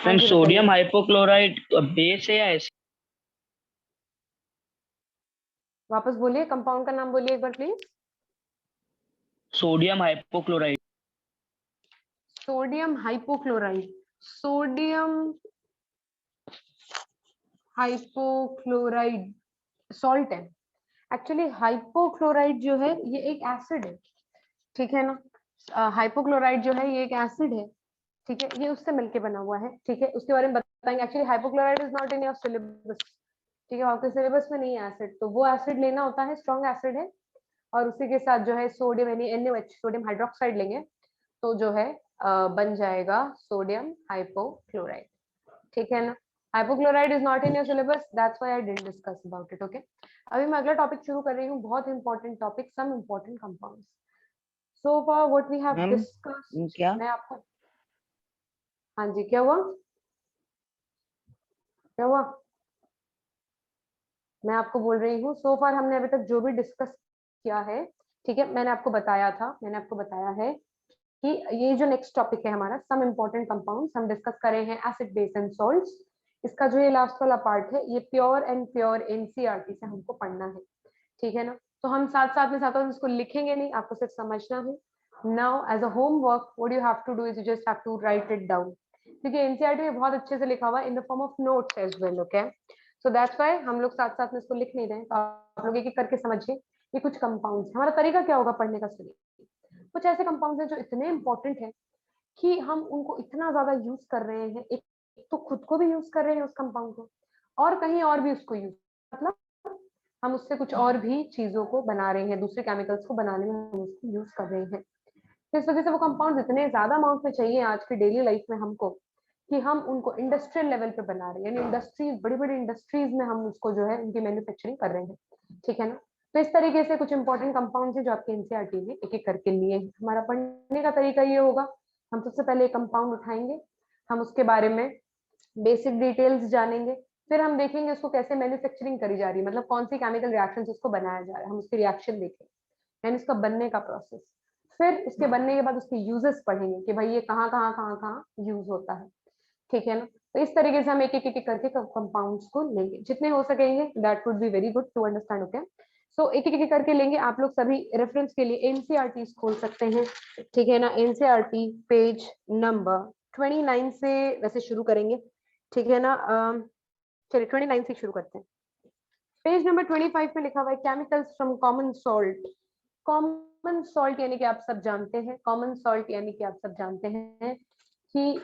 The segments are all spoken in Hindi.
मैम जी सोडियम बताइए। हाइपोक्लोराइट बेस है या एसिड? वापस बोलिए, कंपाउंड का नाम बोलिए एक बार please. Sodium hypochlorite. Sodium hypochloride. Sodium hypochloride salt है। एक्चुअली हाइपोक्लोराइड जो है ये एक एसिड है, ठीक है ना। हाइपोक्लोराइड जो है ये एक एसिड है, ठीक है, ये उससे मिलके बना हुआ है, ठीक है। उसके बारे में बताएंगे। Actually hypochlorite is not in your syllabus, ठीक है, आपके सिलेबस में नहीं है एसिड, तो वो एसिड लेना होता है, स्ट्रॉन्ग एसिड है। और उसी के साथ जो है सोडियम यानी NaOH सोडियम हाइड्रोक्साइड लेंगे तो जो है बन जाएगा सोडियम हाइपोक्लोराइड, ठीक है ना। Hypochlorite is not in your syllabus, that's why I didn't discuss about it, okay. अभी मैं अगला टॉपिक शुरू कर रही हूँ, बहुत important topic, some important compounds. So for what we have ma'am discussed, क्या? मैं आपको, हाँ जी, क्या हुआ, क्या हुआ? मैं आपको बोल रही हूँ सो फार हमने अभी तक जो भी डिस्कस किया है, ठीक है, मैंने आपको बताया था, मैंने आपको बताया है कि ये जो नेक्स्ट टॉपिक है हमारा सम इम्पोर्टेंट कंपाउंड्स, हम डिस्कस कर रहे हैं एसिड बेस एंड सॉल्ट्स। इसका जो ये लास्ट वाला पार्ट है ये प्योर एंड प्योर एनसीईआरटी से हमको पढ़ना है, ठीक है ना। तो हम साथ साथ में इसको लिखेंगे नहीं, आपको सिर्फ समझना है। Now as a homework what you have to do is you just have to write it down, क्योंकि एनसीईआरटी में बहुत अच्छे से लिखा हुआ है in the form of notes as well, okay. So that's why हम लोग साथ साथ में इसको लिख नहीं रहे हैं, तो आप लोग एक एक करके समझिए। ये कुछ कंपाउंड्स, हमारा तरीका क्या होगा पढ़ने का, सुनिए। कुछ ऐसे कंपाउंड्स हैं जो इतने इंपॉर्टेंट है कि हम उनको इतना ज्यादा यूज कर रहे हैं, एक तो खुद को भी यूज कर रहे हैं उस कंपाउंड को, और कहीं और भी उसको यूज, मतलब हम उससे कुछ और भी चीजों को बना रहे हैं, दूसरे केमिकल्स को बनाने में हम उसको यूज कर रहे हैं। तो इस वजह से वो कंपाउंड इतने ज्यादा अमाउंट में चाहिए आज की डेली लाइफ में हमको, कि हम उनको इंडस्ट्रियल लेवल पे बना रहे हैं, यानी इंडस्ट्रीज, बड़ी बड़ी इंडस्ट्रीज में हम उसको जो है उनकी मैन्युफैक्चरिंग कर रहे हैं, ठीक है ना। तो इस तरीके से कुछ इंपॉर्टेंट कंपाउंड्स हैं जो आपके एनसीईआरटी में एक एक करके लिए हैं। हमारा पढ़ने का तरीका ये होगा, हम सबसे पहले कंपाउंड उठाएंगे, हम उसके बारे में बेसिक डिटेल्स जानेंगे, फिर हम देखेंगे उसको कैसे मैन्युफैक्चरिंग करी जा रही है, मतलब कौन सी केमिकल रिएक्शन से उसको बनाया जा रहा है, हम उसकी रिएक्शन देखेंगे, यानी उसका बनने का प्रोसेस। फिर उसके बनने के बाद उसके यूजेस पढ़ेंगे कि भाई ये कहाँ कहाँ कहाँ कहाँ यूज होता है, ठीक है ना। तो इस तरीके से हम एक एक एक करके कंपाउंड्स को लेंगे, जितने हो सकेंगे, that would be very good to understand, okay. So एक एक करके लेंगे। आप लोग सभी रेफरेंस के लिए एनसीईआरटी खोल सकते हैं, ठीक है ना। एनसीईआरटी पेज नंबर 29 से वैसे शुरू करेंगे, ठीक है ना। चलिए 29 से शुरू करते हैं। पेज नंबर 25 पे लिखा हुआ है chemicals from common salt. Common salt यानी कि आप सब जानते हैं, कॉमन सॉल्ट यानी कि आप सब जानते हैं कि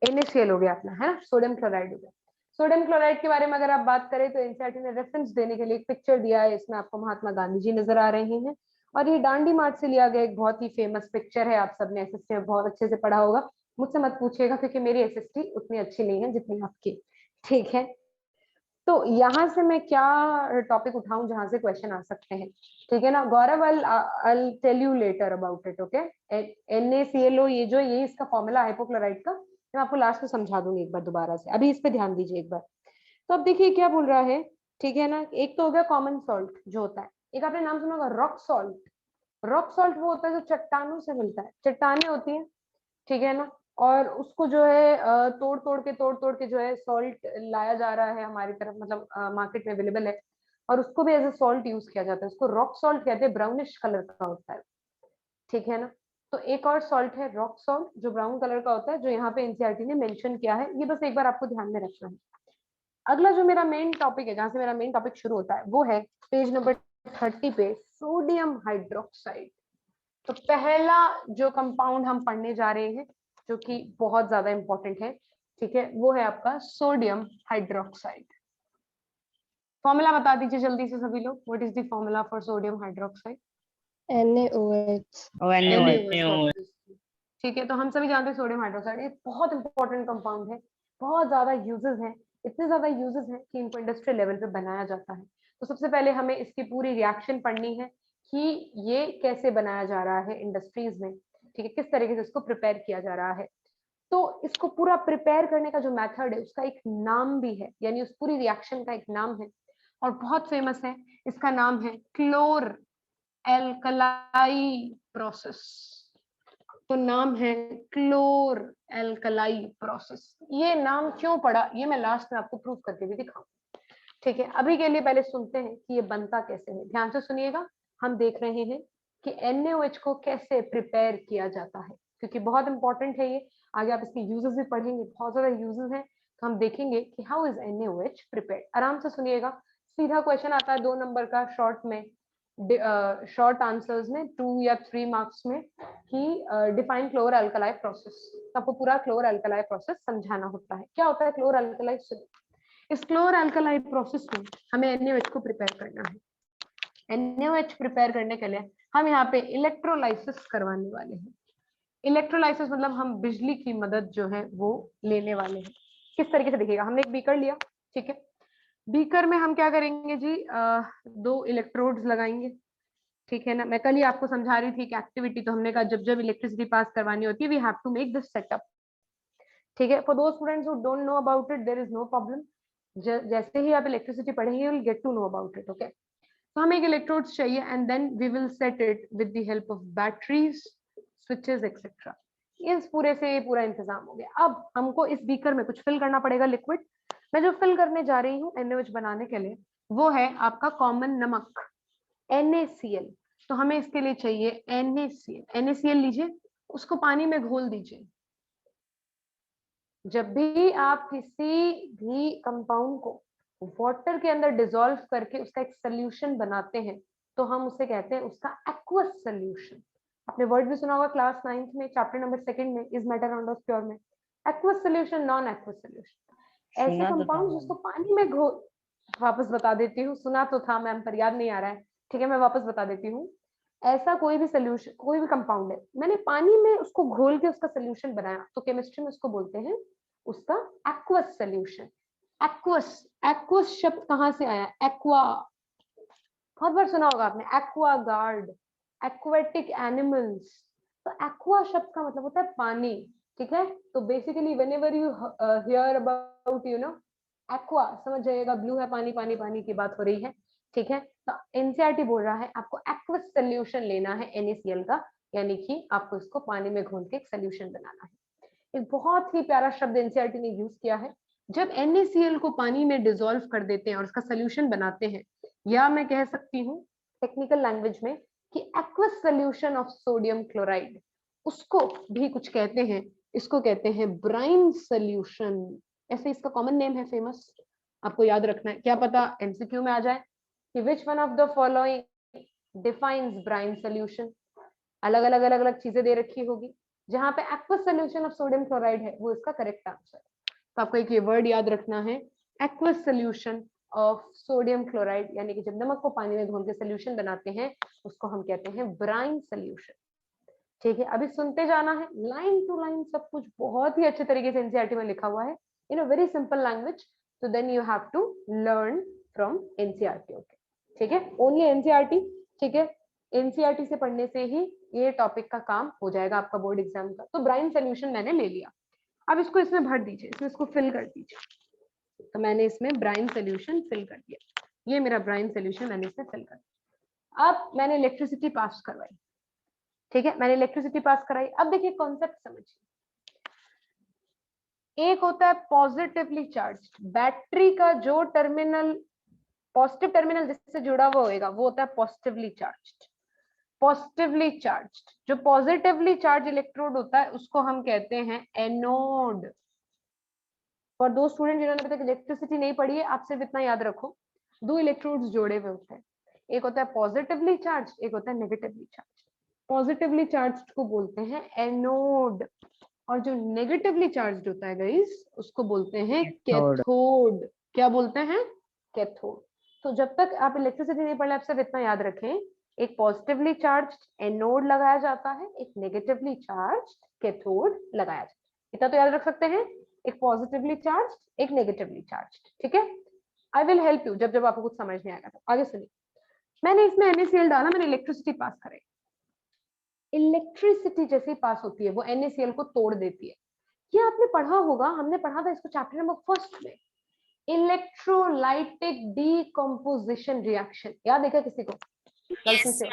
NaCl हो गया अपना, है ना, सोडियम क्लोराइड हो गया। सोडियम क्लोराइड के बारे में अगर आप बात करें तो एनसीईआरटी ने रेफरेंस देने के लिए एक पिक्चर दिया है, इसमें आपको महात्मा गांधी जी नजर आ रहे हैं, और ये डांडी मार्ट से लिया गया एक बहुत ही फेमस पिक्चर है। आप सबने एसएसटी में बहुत अच्छे से पढ़ा होगा, मुझसे मत पूछिएगा क्योंकि मेरी एसएसटी उतनी अच्छी नहीं है जितनी आपकी, ठीक है। तो यहाँ से मैं क्या टॉपिक उठाऊं जहां से क्वेश्चन आ सकते हैं, ठीक है ना। Gaurav, I'll tell you later about it, okay. NaClO, ये जो ये इसका फॉर्मूला हाइपोक्लोराइड का, मैं आपको लास्ट में समझा दूंगी एक बार दोबारा से, अभी इस पे ध्यान दीजिए एक बार। तो अब देखिए क्या बोल रहा है, ठीक है ना। एक तो हो गया कॉमन सॉल्ट जो होता है, एक आपने नाम सुना होगा रॉक सॉल्ट। रॉक सॉल्ट वो होता है जो चट्टानों से मिलता है, चट्टानें होती है, ठीक है ना। और उसको जो है तोड़ तोड़ के जो है सॉल्ट लाया जा रहा है हमारी तरफ, मतलब मार्केट में अवेलेबल है, और उसको भी एज ए सॉल्ट यूज किया जाता है, उसको रॉक सॉल्ट कहते हैं, ब्राउनिश कलर का होता है, ठीक है ना। तो एक और सॉल्ट है रॉक सॉल्ट जो ब्राउन कलर का होता है, जो यहाँ पे एनसीईआरटी ने मेंशन किया है, ये बस एक बार आपको ध्यान में रखना है। अगला जो मेरा मेन टॉपिक है, जहां से मेरा मेन टॉपिक शुरू होता है, वो है पेज नंबर 30 पे सोडियम हाइड्रोक्साइड। तो पहला जो कंपाउंड हम पढ़ने जा रहे हैं जो कि बहुत ज्यादा इंपॉर्टेंट है, ठीक है, वो है आपका सोडियम हाइड्रोक्साइड। फॉर्मूला बता दीजिए जल्दी से सभी लोग, what is the formula for sodium hydroxide? NaOH। NaOH, ठीक है। तो हम सभी जानते हैं सोडियम हाइड्रोक्साइड ये बहुत इंपॉर्टेंट कंपाउंड है, बहुत ज्यादा यूजेस हैं, इतने ज्यादा यूजेस हैं कि इनको इंडस्ट्रियल लेवल पे बनाया जाता है। तो सबसे पहले हमें इसकी पूरी रिएक्शन पढ़नी है कि ये कैसे बनाया जा रहा है इंडस्ट्रीज में, ठीक है, किस तरीके से इसको प्रिपेयर किया जा रहा है। तो इसको पूरा प्रिपेयर करने का जो मेथड है उसका एक नाम भी है, यानी उस पूरी रिएक्शन का एक नाम है और बहुत फेमस है, इसका नाम है क्लोर एल्कलाई प्रोसेस। तो नाम है क्लोर एल्कलाई प्रोसेस। ये नाम क्यों पड़ा ये मैं लास्ट में आपको प्रूव करके भी दिखाऊं। ठीक है, अभी के लिए पहले सुनते हैं कि ये बनता कैसे है। ध्यान से सुनिएगा, हम देख रहे हैं कि NaOH को कैसे प्रिपेयर किया जाता है, क्योंकि बहुत इंपॉर्टेंट है ये। आगे आप इसके यूजेस भी पढ़ेंगे, बहुत ज्यादा यूजेस हैं, तो हम देखेंगे कि हाउ इज NaOH प्रिपेयर्ड। आराम से सुनिएगा, सीधा क्वेश्चन आता है 2 नंबर का शॉर्ट में, शॉर्ट आंसर्स में 2 या 3 मार्क्स में, कि डिफाइन क्लोर अल्कलाई प्रोसेस। आपको पूरा क्लोर अल्कलाई प्रोसेस समझाना होता है। क्या होता है क्लोर अल्कलाई? इस क्लोर अल्कलाई प्रोसेस में हमें NaOH को प्रिपेयर करना है। NaOH प्रिपेयर करने के लिए हम यहाँ पे इलेक्ट्रोलाइसिस करवाने वाले हैं। इलेक्ट्रोलाइसिस मतलब हम बिजली की मदद जो है वो लेने वाले हैं। किस तरीके से देखिएगा, हमने एक बीकर लिया, ठीक है, बीकर में हम क्या करेंगे जी, 2 इलेक्ट्रोड्स लगाएंगे, ठीक है ना। मैं कल ही आपको समझा रही थी कि एक्टिविटी, तो हमने कहा जब जब इलेक्ट्रिसिटी पास करवानी होती है we have to make this setup, ठीक है। For those students who don't know about it there is no problem, जैसे ही आप इलेक्ट्रिसिटी पढ़ेंगे you will get to know about it, okay. तो हमें एक इलेक्ट्रोड्स चाहिए and then we will set it with the help of batteries, switches etcetera. इस पूरे से पूरा इंतजाम हो गया। अब हमको इस बीकर में कुछ फिल करना पड़ेगा लिक्विड। मैं जो फिल करने जा रही हूँ NaOH बनाने के लिए वो है आपका कॉमन नमक NaCl। तो हमें इसके लिए चाहिए NaCl लीजिए, उसको पानी में घोल दीजिए। जब भी आप किसी भी कंपाउंड को वाटर के अंदर डिसॉल्व करके उसका एक सोल्यूशन बनाते हैं तो हम उसे कहते हैं उसका एक्वस सोल्यूशन। आपने वर्ड भी सुना होगा क्लास 9th में, चैप्टर नंबर 2 में, इज मैटर नॉट प्योर में। Aqueous solution, non aqueous solution, ऐसे सुना तो था कंपाउंड जिसको पानी में घोल, वापस बता देती हूँ, सुना तो था मैम पर याद नहीं आ रहा है, ठीक है, मैं वापस बता देती हूँ। ऐसा कोई भी सोल्यूशन, कोई भी कंपाउंड है, मैंने पानी में उसको घोल के उसका सोल्यूशन बनाया तो केमिस्ट्री में उसको बोलते हैं उसका एक्वस सोल्यूशन। एक्वस, एक्वस शब्द कहाँ से आया? एक्वा, बहुत बार सुना होगा आपने, एक्वा गार्ड, एक्वेटिक एनिमल्स। तो एक्वा शब्द का मतलब होता है पानी, ठीक है। तो basically whenever you here about you know aqua, समझ जाइएगा ब्लू है, पानी पानी पानी की बात हो रही है, ठीक है। तो एनसीईआरटी बोल रहा है आपको एक्वस सोल्यूशन लेना है NaCl का, यानी कि आपको इसको पानी में घोल के एक सोल्यूशन बनाना है। एक बहुत ही प्यारा शब्द एनसीईआरटी ने यूज किया है। जब NaCl को पानी में डिसॉल्व कर देते हैं और उसका सोल्यूशन बनाते हैं, या मैं कह सकती हूँ टेक्निकल लैंग्वेज में कि aqueous solution of sodium chloride, उसको भी कुछ कहते हैं, इसको कहते हैं ब्राइन सोल्यूशन। ऐसे इसका कॉमन नेम है फेमस, आपको याद रखना है। क्या पता MCQ में आ जाए कि which one of the following defines brine solution. अलग अलग अलग अलग चीजें दे रखी होगी, जहां पे aqueous solution of sodium chloride है वो इसका करेक्ट आंसर है। तो आपको एक ये वर्ड याद रखना है, aqueous solution of sodium chloride, यानी कि जब नमक को पानी में घोल के सोल्यूशन बनाते हैं उसको हम कहते हैं ब्राइन सोल्यूशन, ठीक है। अभी सुनते जाना है लाइन टू लाइन, सब कुछ बहुत ही अच्छे तरीके से एनसीईआरटी में लिखा हुआ है in a very simple language. तो then you have to learn from NCERT, okay, ठीक है, ओनली एनसीईआरटी, ठीक है। एनसीईआरटी से पढ़ने से ही ये टॉपिक का काम हो जाएगा आपका बोर्ड एग्जाम का। तो ब्राइन सोल्यूशन मैंने ले लिया, अब इसको इसमें भर दीजिए, इसमें इसको फिल कर दीजिए। तो मैंने इसमें ब्राइन सोल्यूशन फिल कर दिया, ये मेरा ब्राइन सोल्यूशन मैंने इसमें फिल कर दिया। अब मैंने इलेक्ट्रिसिटी पास करवाई, ठीक है, मैंने इलेक्ट्रिसिटी पास कराई। अब देखिए कॉन्सेप्ट समझिए, एक होता है पॉजिटिवली चार्ज, बैटरी का जो टर्मिनल, पॉजिटिव टर्मिनल जिससे जुड़ा हुआ होगा वो होता है पॉजिटिवली चार्ज्ड। पॉजिटिवली चार्ज्ड, जो पॉजिटिवली चार्ज इलेक्ट्रोड होता है उसको हम कहते हैं एनोड। फॉर दो स्टूडेंट जिन्होंने अभी तक इलेक्ट्रिसिटी नहीं पढ़ी है, आप सिर्फ इतना याद रखो, 2 इलेक्ट्रोड्स जोड़े हुए होते हैं, एक होता है पॉजिटिवली चार्ज, एक होता है नेगेटिवली चार्ज। पॉजिटिवली चार्ज को बोलते हैं एनोड और जो नेगेटिवली चार्ज होता है गाइस उसको बोलते हैं कैथोड। क्या बोलते हैं? कैथोड। तो जब तक आप इलेक्ट्रिसिटी नहीं पढ़े, आप सिर्फ इतना याद रखें, एक पॉजिटिवली चार्ज एनोड लगाया जाता है, एक नेगेटिवली चार्ज कैथोड लगाया जाता है। इतना तो याद रख सकते हैं, एक पॉजिटिवली चार्ज, एक नेगेटिवली चार्ज, ठीक है। आई विल हेल्प यू जब जब आपको कुछ समझ नहीं आएगा तो। आगे सुनिए, मैंने इसमें NaCl डाला, मैंने इलेक्ट्रिसिटी पास कराई। इलेक्ट्रिसिटी जैसे पास होती है वो NaCl को तोड़ देती है। ये आपने पढ़ा होगा, हमने पढ़ा था इसको चैप्टर नंबर 1 में, इलेक्ट्रोलाइटिक डीकंपोजिशन रिएक्शन। याद है क्या किसी को? गलती से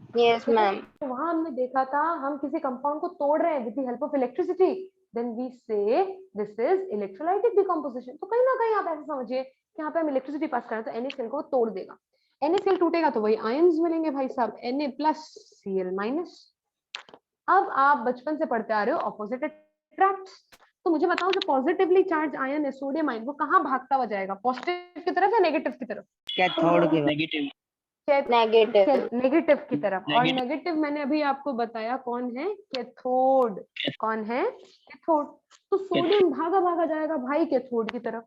Yes, ma'am. तो वहां हमने देखा था हम किसी कंपाउंड को तोड़ रहे हैं with the help of electricity, then we say this is electrolytic decomposition. तो कहीं ना कहीं आप ऐसा समझिए कि यहाँ पे हम इलेक्ट्रिसिटी पास कर रहे हैं तो NaCl को तोड़ देगा, NaCl टूटेगा तो वही आयंस मिलेंगे भाई साहब, Na+Cl-। अब आप बचपन से पढ़ते आ रहे हो ऑपोजिट अट्रैक्ट्स, तो मुझे बताओ जो पॉजिटिवली चार्ज आयन है सोडियम आयन वो कहाँ भागता हुआ जाएगा, पॉजिटिव की तरफ या नेगेटिव की तरफ? कैथोड के नेगेटिव Negative. नेगेटिव की तरफ। और Negative. नेगेटिव मैंने अभी आपको बताया कौन है, कैथोड। कौन है? कैथोड। तो सोडियम भागा भागा जाएगा भाई कैथोड की तरफ।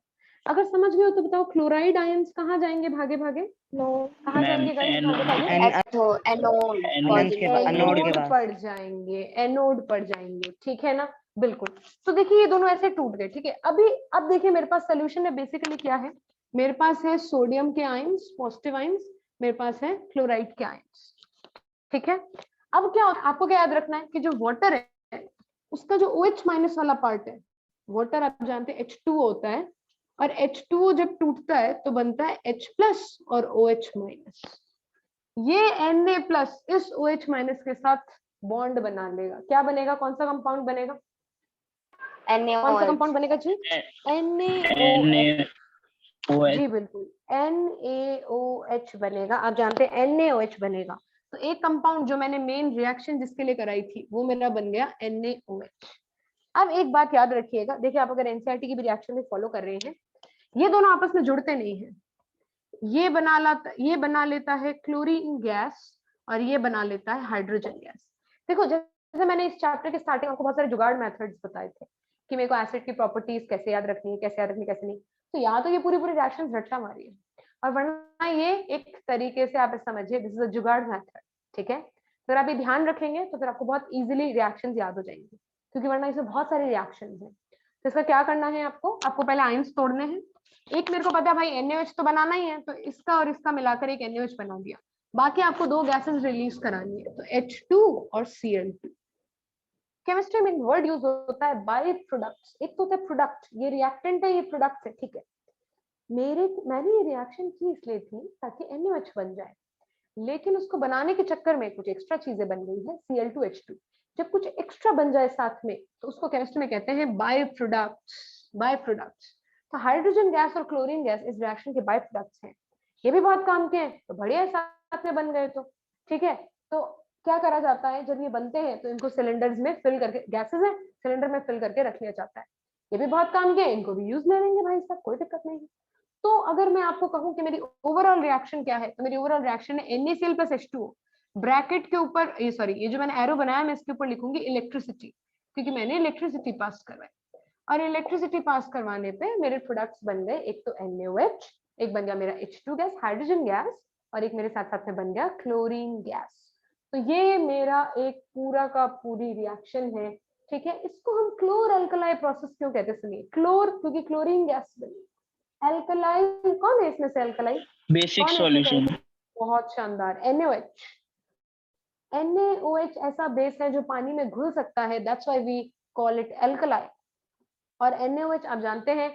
अगर समझ गए हो तो बताओ क्लोराइड आयंस कहाँ जाएंगे भागे भागे? No. कहाँ मैम, जाएंगे गाइस भागे भागे? Anode. एनोड के बाद एनोड पर जाएंगे, एनोड पर जाएंगे, ठीक है ना? बिल्कुल। तो देखिए ये दोनों ऐसे टूट गए, ठीक है। अभी अब देखिए मेरे पास सोल्यूशन में बेसिकली क्या है, मेरे पास है सोडियम के आयंस पॉजिटिव आयंस, मेरे पास है क्लोराइड के आयंस, ठीक है। अब क्या आपको क्या याद रखना है कि जो वाटर है उसका जो OH माइनस वाला पार्ट है, वाटर आप जानते हैं H2 होता है, और H2 जब टूटता है तो बनता है H प्लस और OH माइनस। ये Na प्लस इस OH माइनस के साथ बॉन्ड बना लेगा, क्या बनेगा, कौन सा कंपाउंड बनेगा, कौन सा कंपाउंड बनेगा जी? NaOH। NaOH जी बिल्कुल, NaOH बनेगा, आप जानते हैं NaOH बनेगा। तो एक कंपाउंड जो मैंने मेन रिएक्शन जिसके लिए कराई थी वो मेरा बन गया NaOH। अब एक बात याद रखिएगा, देखिए आप अगर एनसीईआरटी की भी रिएक्शन में फॉलो कर रहे हैं, ये दोनों आपस में जुड़ते नहीं है, ये बना लेता है क्लोरीन गैस और ये बना लेता है हाइड्रोजन गैस। देखो जैसे मैंने इस चैप्टर के स्टार्टिंग आपको बहुत सारे जुगाड़ मेथड्स बताए थे कि मेरे को एसिड की प्रॉपर्टीज कैसे याद रखनी है, कैसे याद रखनी कैसे नहीं, तो या तो ये पूरी पूरी रिएक्शंस रट्टा मारी है, और वरना ये एक तरीके से आप समझिए दिस इज अ जुगाड़ मेथड, ठीक है। अगर आप ये ध्यान रखेंगे तो फिर आपको बहुत इजीली रिएक्शंस याद हो जाएंगे, क्योंकि वरना इसमें बहुत सारे रिएक्शंस हैं। तो इसका क्या करना है, आपको पहले आयंस तोड़ने हैं। एक मेरे को पता है भाई NaOH तो बनाना ही है, तो इसका और इसका मिलाकर एक NaOH बना दिया, बाकी आपको दो गैसेस रिलीज करानी है, तो H2 और Cl2। केमिस्ट्री में वर्ड यूज होता है बाय प्रोडक्ट्स, एक तो होता है प्रोडक्ट, ये रिएक्टेंट है, ये प्रोडक्ट है, ठीक है। मैंने ये रिएक्शन की इसलिए थी ताकि NaOH बन जाए, लेकिन उसको बनाने के चक्कर में कुछ एक्स्ट्रा चीजें बन गई है, Cl2H2। जब कुछ एक्स्ट्रा बन जाए साथ में तो उसको केमिस्ट्री में कहते हैं बाय प्रोडक्ट्स, बाय प्रोडक्ट्स। तो हाइड्रोजन गैस और क्लोरीन गैस इस रिएक्शन के बाय प्रोडक्ट्स हैं, ये भी बहुत काम के हैं, तो बढ़िया साथ में बन गए तो ठीक है। तो क्या करा जाता है, जब ये बनते हैं तो इनको सिलेंडर्स में फिल करके, गैसेस है सिलेंडर में फिल करके रख लिया जाता है, ये भी बहुत काम के, इनको भी यूज ले लेंगे भाई साहब, कोई दिक्कत नहीं है। तो अगर मैं आपको कहूं कि मेरी ओवरऑल रिएक्शन क्या है, तो मेरी ओवरऑल रिएक्शन है NaCl प्लस H2O, ब्रैकेट के ऊपर ये सॉरी ये जो मैंने एरो बनाया मैं इसके ऊपर लिखूंगी इलेक्ट्रिसिटी, क्योंकि मैंने इलेक्ट्रिसिटी पास करवाई, और इलेक्ट्रिसिटी पास करवाने पे मेरे प्रोडक्ट्स बन गए, एक तो NaOH, एक बन गया मेरा H2 गैस हाइड्रोजन गैस, और एक मेरे साथ साथ में बन गया क्लोरीन गैस। तो ये मेरा एक पूरा का पूरी रिएक्शन है, ठीक है। इसको हम क्लोर अल्कलाई प्रोसेस क्यों कहते हैं, सुनिए, क्लोर क्योंकि क्लोरीन गैस बनी, अल्कलाई कौन है इसमें से, अल्कलाई बेसिक सॉल्यूशन। बहुत शानदार, NaOH। NaOH ऐसा बेस है जो पानी में घुल सकता है, that's why we call it alkali. और NaOH आप जानते हैं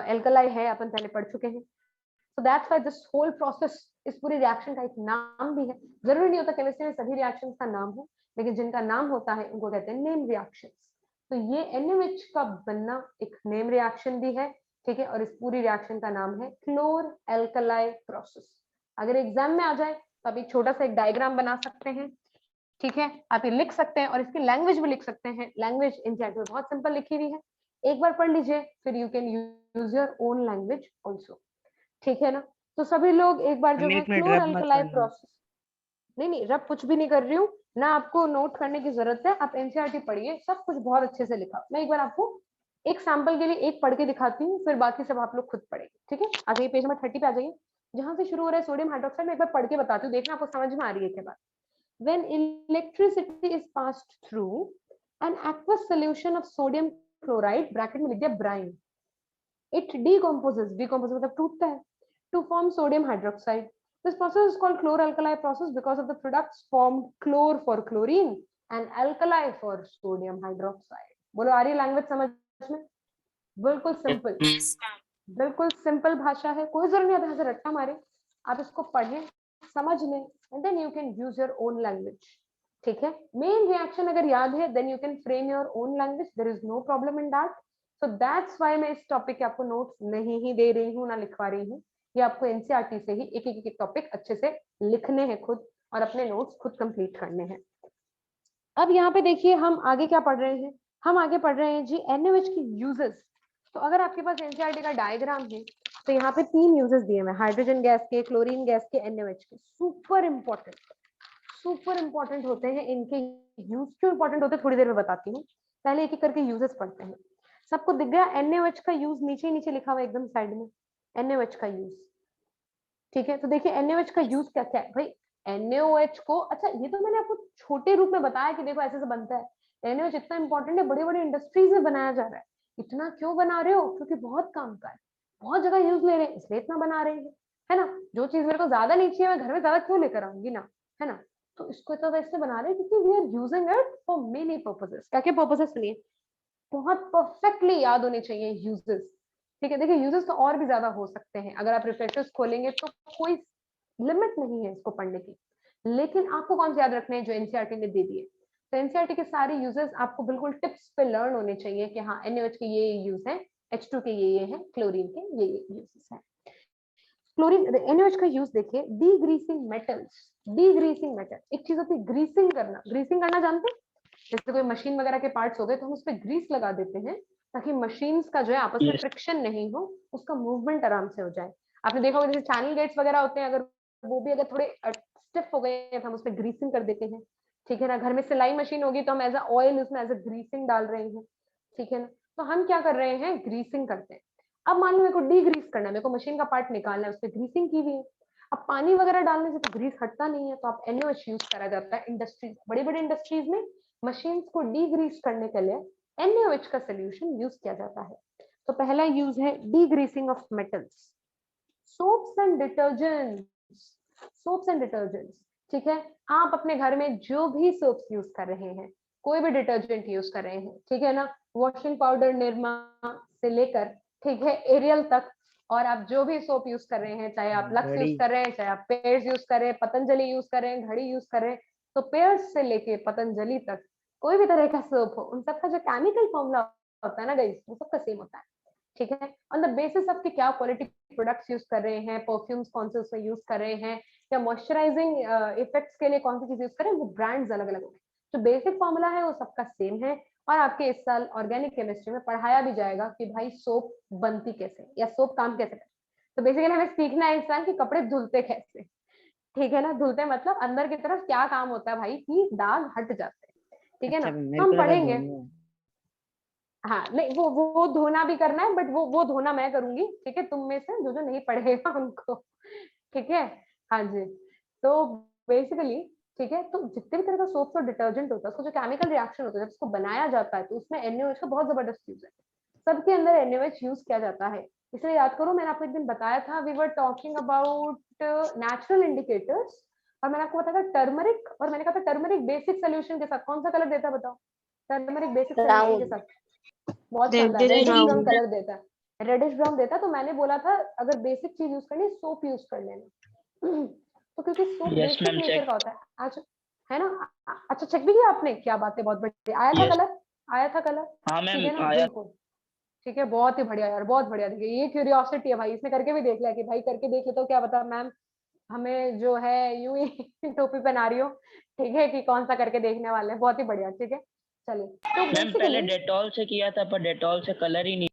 अल्कलाई है, अपन पहले पढ़ चुके हैं। So that's why this whole process, इस पूरी रिएक्शन का एक नाम भी है, जरूरी नहीं होता केमिस्ट्री में सभी रिएक्शंस का नाम हो, लेकिन जिनका नाम होता है उनको कहते हैं नेम रिएक्शंस। तो ये NaOH का बनना एक नेम रिएक्शन भी है, ठीक है, और इस पूरी रिएक्शन का नाम है क्लोर अल्कलाई प्रोसेस। अगर एग्जाम में आ जाए तो आप एक छोटा सा एक डायग्राम बना सकते हैं, ठीक है, आप ये लिख सकते हैं और इसकी लैंग्वेज भी लिख सकते हैं, लैंग्वेज इन चैट में बहुत सिंपल लिखी हुई है, एक बार पढ़ लीजिए, फिर you can use your own language also, ठीक है ना। तो सभी लोग एक बार जो है क्लोर अल्कलाई प्रोसेस, नहीं रब कुछ भी नहीं कर रही हूँ ना, आपको नोट करने की जरूरत है, आप एनसीईआरटी पढ़िए, सब कुछ बहुत अच्छे से लिखा। मैं एक बार आपको एक सैंपल के लिए एक पढ़ के दिखाती हूँ, फिर बाकी सब आप लोग खुद पढ़ेंगे, ठीक है। आ जाइए पेज नंबर 30 पे आ जाइए, जहां से शुरू हो रहा है सोडियम हाइड्रोक्साइड, मैं एक बार पढ़ के बताती हूँ, देखना आपको समझ में आ रही है क्या बात। When electricity is passed through an aqueous solution of sodium chloride, bracket में लिख दिया brine, it decomposes मतलब टूटता है, to form sodium hydroxide. This process is called chlor-alkali process because of the products formed chlor for chlorine and alkali for sodium hydroxide. बोलो आ रही लैंग्वेज समझ में? बिल्कुल सिंपल, बिल्कुल सिंपल भाषा है, कोई जरूरत नहीं है रट्टा मारे, आप इसको पढ़ें, समझ लें and then you can use your own language, ठीक है। मेन रिएक्शन अगर याद है then you can frame your own language, there is no problem in that. So that's why मैं इस टॉपिक के आपको नोट्स नहीं ही दे रही हूँ ना लिखवा रही हूँ, ये आपको एनसीईआरटी से ही एक एक टॉपिक अच्छे से लिखने हैं खुद और अपने नोट्स खुद कंप्लीट करने हैं। अब यहाँ पे देखिए हम आगे क्या पढ़ रहे हैं, हम आगे पढ़ रहे हैं जी NaOH की यूजेस। तो अगर आपके पास एनसीईआरटी का डायग्राम है तो यहाँ पे 3 यूजेस दिए हुए हैं, हाइड्रोजन गैस के, क्लोरीन गैस के, NaOH के। सुपर इंपॉर्टेंट होते हैं इनके यूज। क्यों इंपॉर्टेंट होते हैं थोड़ी देर में बताती हूँ, पहले एक एक करके यूजेस पढ़ते हैं। सबको दिख गया NaOH का यूज, नीचे नीचे लिखा हुआ एकदम साइड में NaOH का यूज, ठीक है। तो देखिए NaOH का यूज क्या क्या है भाई। NaOH को, अच्छा ये तो मैंने आपको छोटे रूप में बताया कि देखो ऐसे से बनता है। NaOH इतना इंपॉर्टेंट है, बड़ी बड़ी इंडस्ट्रीज में बनाया जा रहा है। इतना क्यों बना रहे हो, क्योंकि बहुत काम का है, बहुत जगह यूज ले रहे हैं इसलिए इतना बना रहे हैं, है ना। जो चीज मेरे को ज्यादा नहीं चाहिए मैं घर में ज्यादा क्यों लेकर आऊंगी ना, है ना। तो इसको इतना वैसे बना रहे हैं क्योंकि we are using it for many purposes. क्या क्या पर्पसेस सुनिए, बहुत परफेक्टली याद होने चाहिए यूजेस, ठीक है। देखिए यूजेस तो और भी ज्यादा हो सकते हैं, अगर आप रिफ्रेशर्स खोलेंगे तो कोई लिमिट नहीं है इसको पढ़ने की, लेकिन आपको कौन से याद रखने हैं जो एनसीईआरटी ने दे दिए। तो एनसीईआरटी के सारे यूजेस आपको बिल्कुल टिप्स पे लर्न होने चाहिए कि हाँ NaOH के ये यूज है, H2 के ये है, क्लोरीन के ये यूजेस है। क्लोरीन NaOH का यूज देखिए, डीग्रीसिंग मेटल्स। डीग्रीसिंग मेटल, एक चीज होती है ग्रीसिंग करना, ग्रीसिंग करना जानते हैं, जैसे कोई मशीन वगैरह के पार्ट्स हो गए तो हम उस पर ग्रीस लगा देते हैं ताकि मशीन्स का जो है आपस में Yes. फ्रिक्शन नहीं हो, उसका मूवमेंट आराम से हो जाए। आपने देखा होगा जैसे चैनल गेट्स वगैरह होते हैं, अगर वो भी अगर थोड़े स्टिफ हो गए तो हम उसमें ग्रीसिंग कर देते हैं, ठीक है ना। घर में सिलाई मशीन होगी तो हम एज अ ऑयल उसमें एज अ ग्रीसिंग डाल रहे हैं, ठीक है ना। तो हम क्या कर रहे हैं, ग्रीसिंग करते हैं। अब मान लो मेरे को डीग्रीस करना है, मेरे को मशीन का पार्ट निकालना है, उस पर ग्रीसिंग की हुई है। अब पानी वगैरह डालने से तो ग्रीस हटता नहीं है, तो आप NaOH यूज करा जाता है इंडस्ट्रीज, बड़ी बड़ी इंडस्ट्रीज में मशीन्स को डीग्रीस करने के लिए NaOH का सोल्यूशन यूज किया जाता है। तो पहला यूज है degreasing of metals. Soaps and detergents, soaps and detergents, ठीक है। आप अपने घर में जो भी सोप्स यूज कर रहे हैं, कोई भी डिटर्जेंट यूज कर रहे हैं, ठीक है ना, वॉशिंग पाउडर निरमा से लेकर, ठीक है, एरियल तक, और आप जो भी सोप यूज कर रहे हैं, चाहे आप लक्स यूज कर रहे हैं, चाहे आप पेयर्स यूज कर रहे हैं, पतंजलि यूज कर रहे हैं, घड़ी यूज कर रहे हैं, तो पेयर्स से लेके पतंजलि तक कोई भी तरह का सोप हो, उन सबका जो केमिकल फॉर्मूला होता है ना गाइस, वो सबका सेम होता है, ठीक है। ऑन द बेसिस ऑफ कि क्या क्वालिटी प्रोडक्ट्स यूज कर रहे हैं, परफ्यूम्स कौन से उसमें यूज कर रहे हैं, या मॉइस्चराइजिंग इफेक्ट्स के लिए कौन सी चीज यूज कर रहे हैं, वो ब्रांड्स अलग अलग होंगे। जो बेसिक फॉर्मूला है वो सबका सेम है, और आपके इस साल ऑर्गेनिक केमिस्ट्री में पढ़ाया भी जाएगा कि भाई सोप बनती कैसे या सोप काम कैसे करती। तो बेसिकली हमें सीखना है इंसान कि कपड़े धुलते कैसे, ठीक है ना। धुलते मतलब अंदर की तरफ क्या काम होता है भाई कि दाग हट जाते हैं, ठीक है ना। हम पढ़ेंगे, हाँ नहीं वो धोना भी करना है, बट वो धोना मैं करूंगी, ठीक है, तुम में से जो जो नहीं पढ़ेगा उनको, ठीक है। हाँ जी, तो बेसिकली, ठीक है, तो जितने भी तरह का सोप्स और डिटर्जेंट होता है उसका जो केमिकल रिएक्शन होता है जब उसको बनाया जाता है तो उसमें NaOH का बहुत जबरदस्त यूज है, सबके अंदर NaOH यूज किया जाता है। इसलिए याद करो मैंने आपको एक दिन बताया था, we were talking about natural indicators, और मैंने आपको बताया था टर्मरिक, और मैंने कहा था टर्मरिक बेसिक सोल्यूशन के साथ कौन सा कलर देता है बताओ, टर्मरिक बेसिक सोल्यूशन के Brown. साथ बहुत शानदार रेडिश Brown. ब्राउन कलर देता है, रेडिश ब्राउन देता है। तो मैंने बोला था अगर बेसिक चीज यूज करनी है सोप यूज कर लेना, तो क्योंकि soap Yes, basic ma'am. Nature Check. का होता है आज, है ना। अच्छा चेक भी किया आपने, क्या बात है, बहुत बढ़िया आया था Yes. कलर, आया था कलर, हाँ ठीक मैम है ना, आया। बिल्कुल ठीक है, बहुत ही बढ़िया यार, बहुत बढ़िया। देखिए ये क्यूरियोसिटी है भाई, इसने करके भी देख लिया कि भाई करके देख ले तो क्या पता मैम हमें जो है यूं ही टोपी पहना रही हो, ठीक है, कि कौन सा करके देखने वाले हैं, बहुत ही बढ़िया, ठीक है। चलिए तो मैम पहले बेसिकली, डेटॉल से किया था पर डेटॉल से कलर ही नहीं।